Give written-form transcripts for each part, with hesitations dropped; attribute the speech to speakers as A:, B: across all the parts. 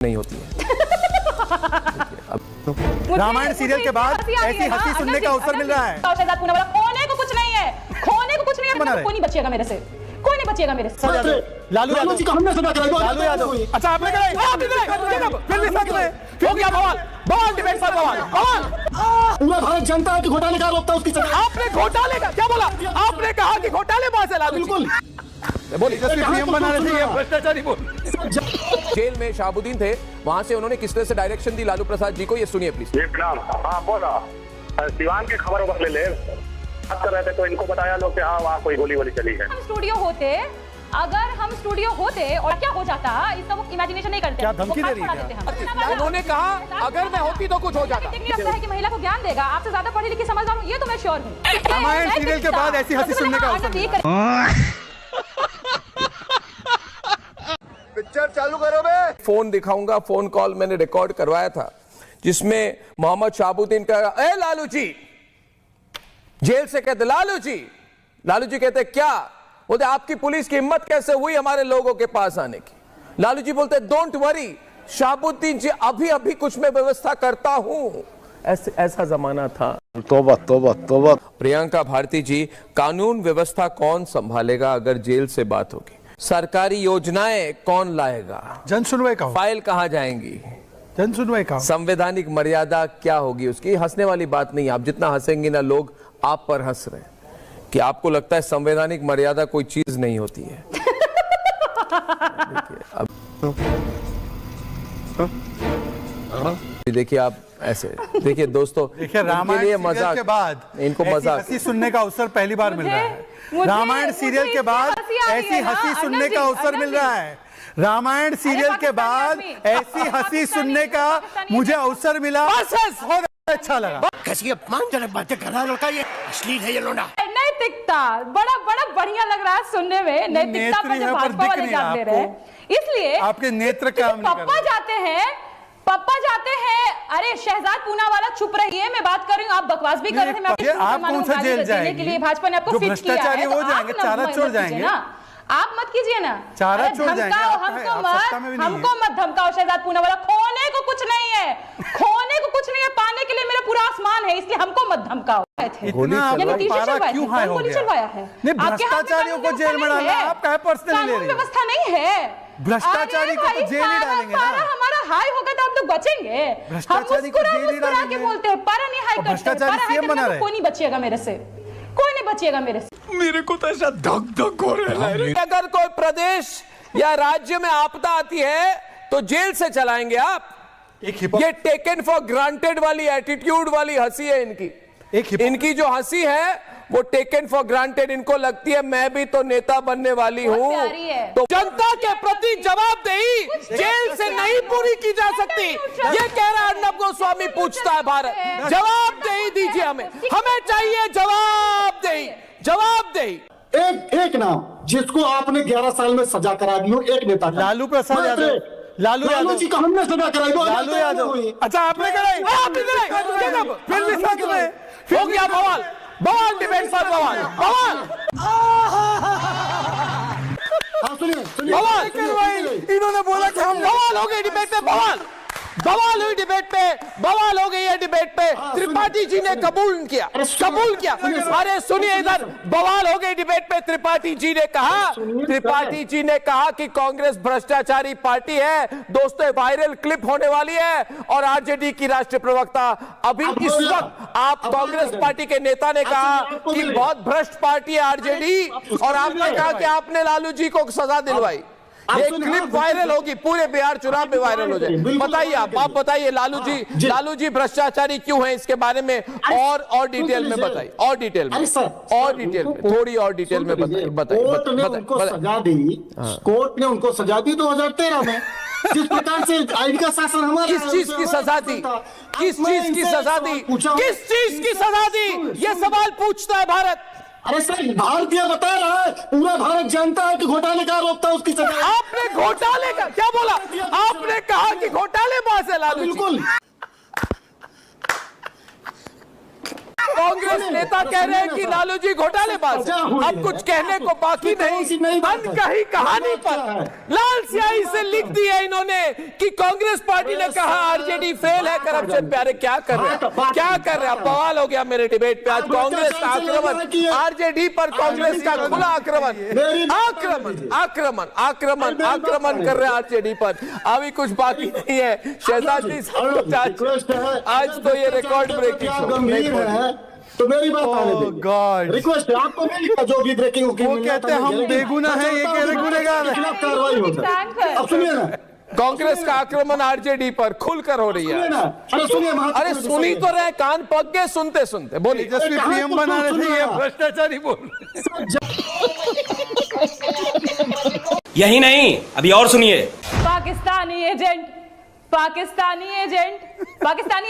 A: नहीं होती है।
B: रामायण सीरियल के बाद ऐसी हंसी सुनने का अवसर मिल रहा है।
C: खोने को कुछ नहीं है, खोने को कुछ नहीं है। कोई नहीं बचेगा मेरे से, कोई नहीं बचेगा मेरे से।
B: लालू यादव जी का हमने सजा कराई। लालू यादव अच्छा आपने कराई,
A: हो गया बवाल, बवाल डिबेट पर बवाल, बवाल।
D: पूरा भारत जनता है कि घोटाले का आरोप था, उसकी सजा।
A: आपने घोटाले का क्या बोला? आपने कहा कि घोटाले बात है लालू।
D: बिल्कुल
B: बोलिए पीएम बना रहे थे,
A: भ्रष्टाचारी बोल। जेल में शहाबुद्दीन थे, वहां से उन्होंने किस तरह से डायरेक्शन दी लालू प्रसाद जी को, ये सुनिए प्लीज।
E: ये प्रणाम। हाँ बोला, सिवान की खबर उबर ले बात कर रहे थे तो इनको बताया लोग कि हाँ वहाँ कोई गोली वोली चली है।
C: हम स्टूडियो होते, अगर हम स्टूडियो होते और क्या हो जाता, इसका वो इमेजिनेशन नहीं करते।
B: क्या धमकी दे रही है?
A: उन्होंने कहा अगर मैं होती तो कुछ हो जाता।
C: लगता है कि महिला को ज्ञान देगा, आपसे ज्यादा पढ़ी लिखी समझदार हूँ, ये तो मैं श्योर हूँ।
B: रामायण सीरियल के बाद ऐसी हंसी सुनने का अवसर मिला।
D: पिक्चर चालू करो बे।
A: फोन दिखाऊंगा, फोन कॉल मैंने रिकॉर्ड करवाया था जिसमें मोहम्मद शहाबुद्दीन का ए लालू जी, जेल से कहते लालू जी कहते क्या बोलते, आपकी पुलिस की हिम्मत कैसे हुई हमारे लोगों के पास आने की। लालू जी बोलते डोंट वरी शहाबुद्दीन जी, अभी अभी कुछ मैं व्यवस्था करता हूं। ऐसा जमाना था।
D: तौबा तौबा तौबा।
A: प्रियंका भारती जी, कानून व्यवस्था कौन संभालेगा अगर जेल से बात होगी? सरकारी योजनाएं कौन लाएगा?
B: जन सुनवाई का
A: फाइल कहां जाएंगी?
B: जन सुनवाई का
A: संवैधानिक मर्यादा क्या होगी उसकी? हंसने वाली बात नहीं, आप जितना हंसेंगे ना लोग आप पर हंस रहे हैं कि आपको लगता है संवैधानिक मर्यादा कोई चीज नहीं होती है। देखिए आप ऐसे देखिए दोस्तों,
B: देखिए रामायण सीरियल के बाद
A: इनको मजाक
B: हंसी सुनने का अवसर पहली बार मिल रहा है। रामायण सीरियल के बाद ऐसी हंसी सुनने का अवसर मिल रहा है। रामायण सीरियल के बाद ऐसी हंसी सुनने का मुझे अवसर मिला, बहुत अच्छा लगा।
D: कैसी अपमानजनक बातें कर रहा है लड़का, ये अश्लील है ये लोना।
C: नैतिकता बड़ा बढ़िया लग रहा है सुनने में। नैतिकता पर जो भाजपा वाले जान ले रहे हैं, इसलिए
B: आपके नेत्र काम नहीं कर रहे।
C: पप्पा जाते हैं। अरे शहजाद पूना वाला चुप रहिए, मैं बात कर रही हूँ, आप बकवास भी कर रहे थे।
B: आप कौन सा जेल जाएंगे
C: के लिए भाजपा ने आपको फिट किया है,
B: भ्रष्टाचारी हो जाएंगे, चारा छोड़ जाएंगे ना।
C: आप मत कीजिए ना,
B: चारा छोड़ जाएंगे।
C: हमको मत धमकाओ शहजाद पूना वाला। खोने को कुछ नहीं है, खोने को कुछ नहीं है, पाने के लिए मेरा पूरा आसमान है, इसलिए हमको मत धमकाओ। गोली चलवाया है,
B: भ्रष्टाचारियों को जेल में डालना आप क्या पर्सनली ले रहे हैं?
C: व्यवस्था नहीं है,
B: भ्रष्टाचारी को तो जेल ही डालेंगे ना।
C: हमारा हाई होगा तो आप लोग बचेंगे।
B: भ्रष्टाचारी को जेल ही डालेंगे।
C: बोलते हैं पारा नहीं हाई करते,
B: भ्रष्टाचारी सीएम बना रहे।
C: कोई नहीं बचेगा मेरे से, कोई नहीं बचेगा मेरे से।
D: मेरे को तो ऐसा धक हो रहा है।
A: अगर कोई प्रदेश या राज्य में आपदा आती है तो जेल से चलाएंगे आप। ये टेकन फॉर ग्रांटेड वाली एटीट्यूड वाली हंसी है इनकी। इनकी जो हंसी है वो टेकन फॉर ग्रांटेड, इनको लगती है मैं भी तो नेता बनने वाली हूँ। तो जनता के प्रति जवाबदेही जेल से नहीं पूरी की जा सकती, ये कह रहा अर्नब गोस्वामी पूछता है भारत। जवाबदेही दीजिए हमें चाहिए जवाबदेही।
D: एक नाम जिसको आपने 11 साल में सजा करा दी हो, एक नेता
B: लालू प्रसाद यादव। लालू
D: जी का हमने सजा कराई।
B: लालू यादव अच्छा आपने कराई, फिर भी साथ में
A: हो गया बवाल, बवाल डिबेट पर बवाल,
D: बवाल।
B: इन्होंने बोला कि हम
A: बवाल हो गई डिबेट पे, बवाल हुई डिबेट पे, बवाल हो गई है डिबेट पे। त्रिपाठी जी ने कबूल किया। अरे सुनिए इधर, बवाल हो गई डिबेट पे। त्रिपाठी जी ने कहा कि कांग्रेस भ्रष्टाचारी पार्टी है। दोस्तों वायरल क्लिप होने वाली है और आरजेडी की राष्ट्रीय प्रवक्ता अभी इस वक्त आप कांग्रेस पार्टी के नेता ने कहा कि बहुत भ्रष्ट पार्टी है आरजेडी, और आपने कहा कि आपने लालू जी को सजा दिलवाई। ये क्लिप वायरल होगी, पूरे बिहार चुनाव में वायरल हो जाए। बताइए आप बताइए लालू जी भ्रष्टाचारी क्यों है, इसके बारे में और डिटेल में बताइए, थोड़ी और डिटेल में बताइए।
D: कोर्ट ने उनको सजा दी 2013 में। जिस प्रकार से आईन का शासन हमारा,
A: किस चीज की सजा दी? किस चीज की सजा दी? ये सवाल पूछता है भारत।
D: अरे सर, भारतीय बता रहा है, पूरा भारत जानता है कि घोटाले का आरोप था, उसकी सजा।
A: आपने घोटाले का क्या बोला? आपने कहा कि घोटाले बाज है लालू।
D: बिल्कुल
A: कांग्रेस नेता कह रहे हैं कि लालू जी घोटालेबाज हैं। अब कुछ कहने को बाकी नहीं। अनकही कहानी पर लाल स्याही से लिख दी है इन्होंने कि कांग्रेस पार्टी ने कहा आरजेडी फेल है करप्शन पे। अरे क्या कर रहे हैं, क्या कर रहे हैं? बवाल हो गया मेरे डिबेट पे आज। कांग्रेस का आक्रमण, आरजेडी पर कांग्रेस का खुला आक्रमण, आक्रमण कर रहे हैं आरजेडी पर। अभी कुछ बाकी नहीं है। शहजाद जी आज तो ये रिकॉर्ड ब्रेकिंग
D: गंभीर है तो मेरी बात आने दीजिए।
B: गॉड
D: रिक्वेस्ट है, आपको नहीं लिखा जो भी ब्रेकिंग
B: वो कहते हैं हम बेगुनाह हैं, ये कह रहे गुनहगार हैं।
D: खिलाफ कार्रवाई हो सकती। अब सुनिए ना,
A: कांग्रेस का आक्रमण आरजेडी पर खुलकर हो रही है।
D: अरे सुनिए,
A: अरे सुनी तो रहे, कान पक गए सुनते सुनते। बोलिए।
B: तेजस्वी पीएम बना रहे थे, ये भ्रष्टाचारी बोल
F: यही नहीं, अभी और सुनिए।
C: पाकिस्तानी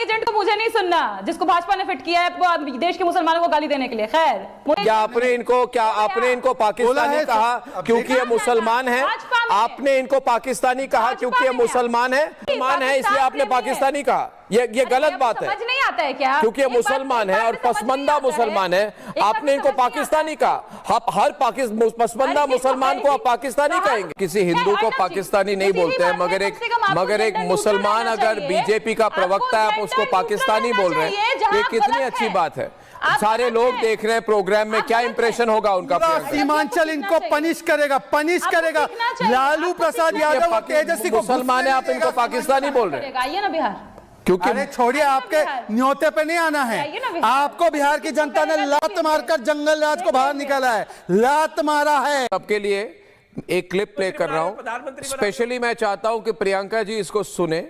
C: एजेंट को मुझे नहीं सुनना, जिसको भाजपा ने फिट किया है देश के मुसलमानों को गाली देने के लिए। खैर,
A: क्या आपने इनको पाकिस्तानी कहा क्योंकि ये मुसलमान हैं? आपने इनको पाकिस्तानी कहा क्योंकि ये मुसलमान है? मुसलमान है इसलिए आपने पाकिस्तानी कहा? ये गलत बात है।
C: समझ नहीं आता है क्या?
A: क्योंकि ये मुसलमान है और पसमंदा मुसलमान है, आपने इनको पाकिस्तानी कहा। हर पसमंदा मुसलमान को आप पाकिस्तानी कहेंगे? किसी हिंदू को पाकिस्तानी नहीं बोलते हैं, मगर एक मुसलमान अगर बीजेपी का प्रवक्ता है आप उसको पाकिस्तानी बोल रहे हैं, ये कितनी अच्छी बात है। सारे लोग देख रहे हैं प्रोग्राम में, क्या इंप्रेशन होगा उनका?
B: सीमांचल इनको पनिश करेगा। लालू प्रसाद यादव और तेजस्वी को
A: मुसलमान है, आप इनको पाकिस्तानी बोल रहे हैं?
C: आइए ना बिहार,
B: क्योंकि अरे छोड़िए, आपके न्योते पे नहीं आना है। आपको बिहार की जनता ने लात मारकर जंगल राज को बाहर निकाला है, लात मारा है।
A: सबके लिए एक क्लिप प्ले कर रहा हूं। स्पेशली मैं चाहता हूं कि प्रियंका जी इसको सुने।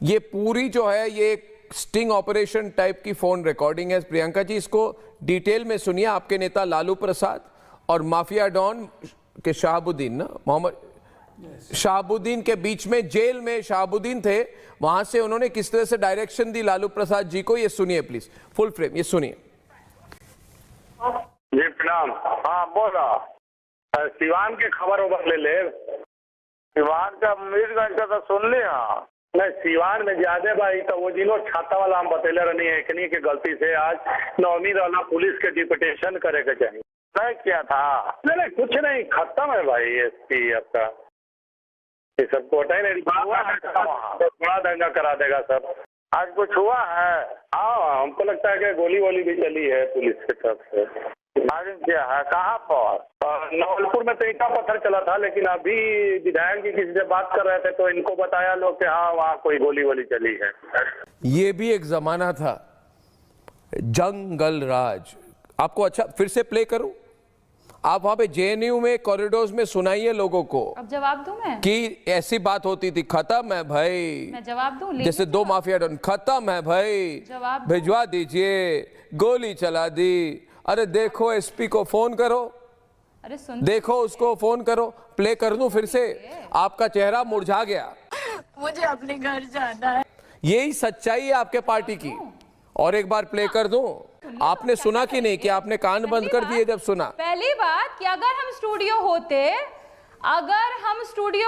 A: ये पूरी जो है ये स्टिंग ऑपरेशन टाइप की फोन रिकॉर्डिंग है। प्रियंका जी इसको डिटेल में सुनिए। आपके नेता लालू प्रसाद और माफिया डॉन के शहाबुद्दीन, ना मोहम्मद शहाबुद्दीन के बीच में, जेल में शहाबुद्दीन थे, वहां से उन्होंने किस तरह से डायरेक्शन दी लालू प्रसाद जी को। ये सुनिए प्लीज, फुल फ्रेम ये सुनिए।
E: जी प्रणाम। हाँ बोला, सिवान की खबर उबर ले। सिवान का मीरगंज का तो सुन लिया नहीं, सिवान में ज्यादा भाई तो वो जिनो छाता वाला हम बतेले रहनी है एकनी के गलती से आज नौमी वाला पुलिस के डिप्यूटेशन करे के चाहिए नहीं किया था। नहीं कुछ नहीं, खत्म है भाई एसपी आपका। ये सब कोटा ही नहीं, बड़ा दंगा करा देगा सब। आज कुछ हुआ है? हाँ हमको लगता है कि गोली वोली भी चली है पुलिस की तरफ से। फायरिंग किया है? कहाँ पर? नवलपुर में तो ईटा पत्थर चला था, लेकिन अभी विधायक जी किसी से बात कर रहे थे तो इनको बताया लोग कि हाँ वहाँ कोई गोली वोली चली है।
A: ये भी एक जमाना था, जंगल राज। आपको अच्छा फिर से प्ले करूं? आप वहां पे जेएनयू में कॉरिडोर्स में सुनाइए लोगों को।
C: अब जवाब दूं मैं
A: कि ऐसी बात होती थी, खत्म है भाई।
C: मैं जवाब दूं?
A: जैसे दो माफिया डॉन, खत्म है भाई, भिजवा दीजिए, गोली चला दी। अरे देखो एसपी को फोन करो,
C: अरे सुन, देखो
A: उसको फोन करो। प्ले कर दूं फिर से? आपका चेहरा मुरझा गया।
G: मुझे अपने घर जाना है।
A: यही सच्चाई है आपके पार्टी की। और एक बार प्ले कर दूं? आपने सुना कि नहीं? कि आपने कान बंद कर दिए जब सुना?
C: पहली बात कि अगर हम स्टूडियो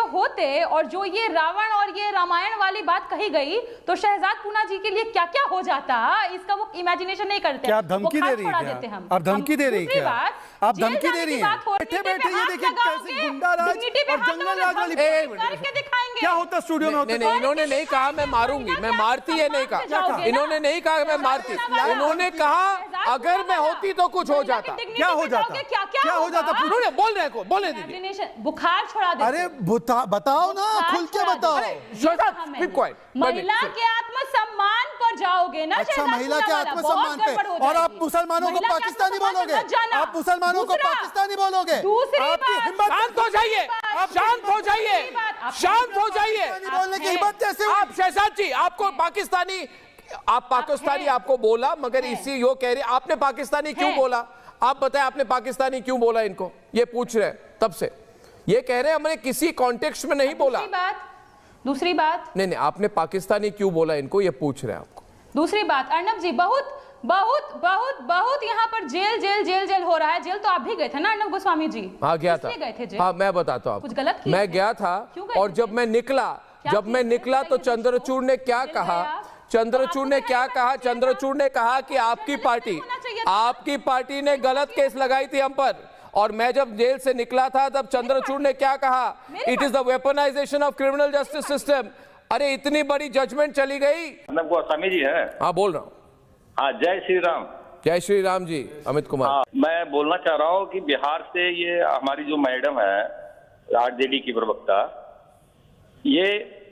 C: होते और जो ये रावण और ये रामायण वाली बात कही गई तो शहजाद पूना जी के लिए क्या क्या हो जाता, इसका वो इमेजिनेशन नहीं करते।
B: क्या आप धमकी दे रही है? क्या आप धमकी दे रही है? आप धमकी दे रही हैं? बैठे बैठे ये देखिए कैसे गुंडा राज और जंगल राज वाली
C: करके दिखाएंगे।
B: क्या होता स्टूडियो में?
A: नहीं, इन्होंने नहीं कहा मैं मारूंगी, मैं मारती है नहीं कहा। इन्होंने नहीं कहा मैं मारती, इन्होंने कहा अगर मैं होती तो कुछ हो जाता।
B: क्या हो जाता? क्या हो जाता?
A: बोल रहे को बोलने दीजिए।
C: बुखार छोड़ा दे।
B: अरे बताओ ना, खुल के बताओ।
C: महिला के आत्मसम्मान पर जाओगे ना?
B: अच्छा, महिला के आत्मसम्मान पे, और आप मुसलमानों को पाकिस्तानी बोलोगे? आप मुसलमानों को पाकिस्तानी बोलोगे?
C: दूसरी बात,
A: शांत हो जाइए, शांत हो जाइए, शांत हो जाइए।
B: बोलने की हिम्मत कैसे?
A: आप शहजाद जी, आपको पाकिस्तानी आपको बोला, मगर इसी यो कह रही आपने पाकिस्तानी क्यों बोला? आप बताएं आपने पाकिस्तानी क्यों बोला? इनको ये पूछ रहे हैं तब से, ये कह रहे हैं हमने किसी कॉन्टेक्स्ट में नहीं बोला।
C: दूसरी बात
A: नहीं, आपने पाकिस्तानी क्यों बोला इनको, ये पूछ रहे हैं आपको।
C: दूसरी बात, अर्नब जी, बहुत यहाँ पर जेल हो रहा है। जेल तो आप भी गए थे ना अर्नब गोस्वामी जी?
A: हाँ गया था।
C: गए थे जेल?
A: हाँ मैं बताता हूँ,
C: कुछ गलत किया?
A: मैं गया था और जब मैं निकला तो चंद्रचूड़ ने क्या कहा? चंद्रचूड़ ने क्या कहा? चंद्रचूड़ ने कहा कि आपकी पार्टी ने गलत केस लगाई थी हम पर, और मैं जब जेल से निकला था तब चंद्रचूड़ ने क्या कहा? It is the weaponisation of criminal justice system. अरे इतनी बड़ी जजमेंट चली गई।
E: वो स्वामी जी है।
A: हाँ बोल रहा हूँ।
E: हाँ, जय श्री राम।
A: जय श्री राम जी। अमित कुमार।
E: हाँ, मैं बोलना चाह रहा हूँ कि बिहार से ये हमारी जो मैडम है आरजेडी की प्रवक्ता, ये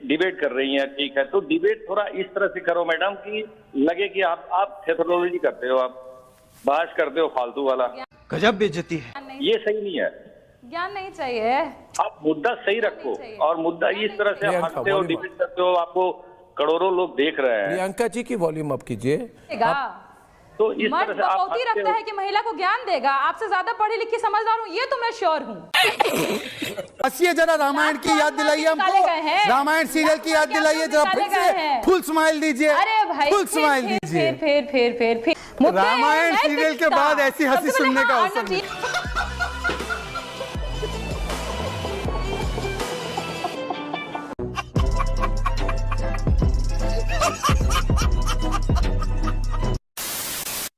E: डिबेट कर रही हैं, ठीक है, तो डिबेट थोड़ा इस तरह से करो मैडम कि लगे कि आप थेथोलॉजी करते हो, आप बहस करते हो फालतू वाला।
F: गजब बेइज्जती है,
E: ये सही नहीं है।
C: ज्ञान नहीं चाहिए,
E: आप मुद्दा सही रखो, और मुद्दा इस तरह से आप हंसते हो, डिबेट करते हो, आपको करोड़ों लोग देख रहे हैं।
A: प्रियंका जी की वॉल्यूम अप कीजिए।
E: तो इस तरह से आप
C: रखता है कि महिला को ज्ञान देगा। आपसे ज्यादा पढ़ी लिखी समझदार हूँ, ये तो मैं श्योर हूँ।
B: हंसिए जरा, रामायण की याद दिलाइए हमको, रामायण सीरियल की याद दिलाइए जरा, फिर से फुल स्माइल दीजिए।
C: अरे भाई,
B: फुल स्माइल दीजिए।
C: फिर
B: रामायण सीरियल के बाद ऐसी हंसी सुनने का अवसर